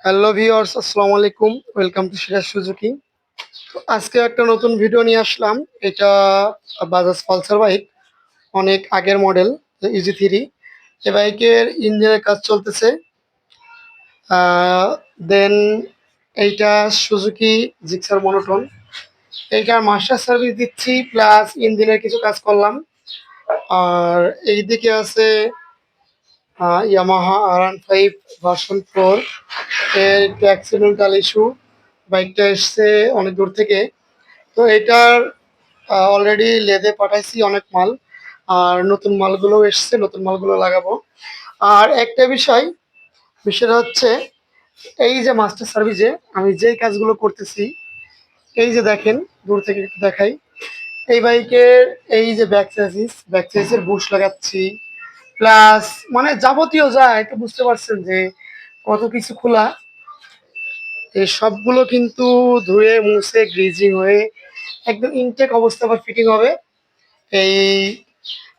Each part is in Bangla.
হ্যালো ভিউয়ার্স, আসসালামু আলাইকুম। Welcome to Siraj Suzuki. তো আজকে একটা নতুন ভিডিও নিয়ে আসলাম। এটা বাজাজ পালসার বাইক, অনেক আগের মডেল, ইজি থ্রি। এই বাইকের ইঞ্জিনের কাজ চলতেছে। দেন এইটা সুজুকি জিক্সার মনোটন। এইটার মাস্টার সার্ভিস দিচ্ছি, প্লাস ইঞ্জিনের কিছু কাজ করলাম। আর এইদিকে আছে ইয়ামাহা R15 ভার্সন 4। এর একটু অ্যাক্সিডেন্টাল ইস্যু, বাইকটা এসছে অনেক দূর থেকে। তো এটার অলরেডি লেদে পাঠাইছি অনেক মাল, আর নতুন মালগুলো এসছে, নতুন মালগুলো লাগাবো। আর একটা বিষয়টা হচ্ছে, এই যে মাস্টার সার্ভিসে আমি যেই কাজগুলো করতেছি, এই যে দেখেন, দূর থেকে একটু দেখাই। এই বাইকের এই যে ব্যাক চেসিসের বুশ লাগাচ্ছি, প্লাস মানে যাবতীয় যা একটু বুঝতে পারছেন যে কত কিছু খোলা। এই সবগুলো কিন্তু ধুয়ে মুছে গ্রিজিং হয়ে একদম ইনটেক অবস্থা আবার ফিটিং হবে। এই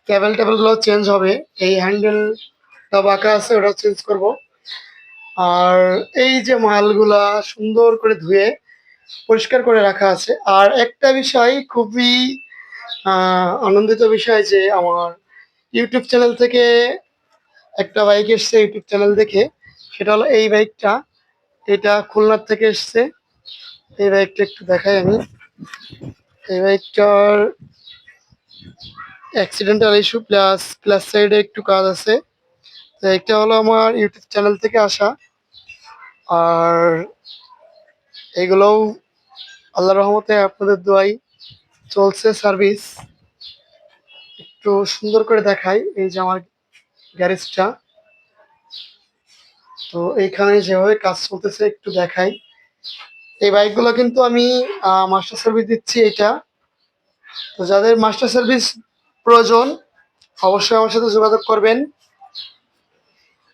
টেবিলগুলো চেঞ্জ হবে। এই হ্যান্ডেলটা বাঁকা আছে, ওটা চেঞ্জ করব। আর এই যে মালগুলা সুন্দর করে ধুয়ে পরিষ্কার করে রাখা আছে। আর একটা বিষয় খুবই আনন্দিত বিষয় যে আমার ইউটিউব চ্যানেল থেকে একটা বাইক এসছে, ইউটিউব চ্যানেল দেখে। সেটা হলো এই বাইকটা। এটা খুলনার থেকে এসছে। এই বাইকটা একটু দেখাই আমি। এই বাইকটার অ্যাক্সিডেন্টাল ইস্যু, প্লাস প্লাস সাইডে একটু কাজ আছে। তো এটা হলো আমার ইউটিউব চ্যানেল থেকে আসা। আর এগুলোও আল্লাহর রহমতে আপনাদের দোয়াই চলছে সার্ভিস। একটু সুন্দর করে দেখাই, এই যে আমার গ্যারেজটা। তো এইখানে যেভাবে কাজ চলতেছে একটু দেখাই। এই বাইকগুলো কিন্তু আমি মাস্টার সার্ভিস দিচ্ছি এটা। তো যাদের মাস্টার সার্ভিস প্রয়োজন, অবশ্যই আমার সাথে যোগাযোগ করবেন।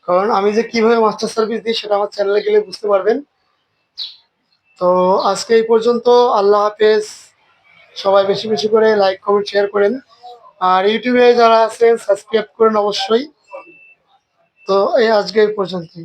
কারণ আমি যে কিভাবে মাস্টার সার্ভিস দিই সেটা আমার চ্যানেলে গেলে বুঝতে পারবেন। তো আজকে এই পর্যন্ত। আল্লাহ হাফেজ। সবাই বেশি বেশি করে লাইক, কমেন্ট, শেয়ার করেন। আর ইউটিউবে যারা আছেন সাবস্ক্রাইব করেন অবশ্যই। তো এই আজকে এই পর্যন্তই।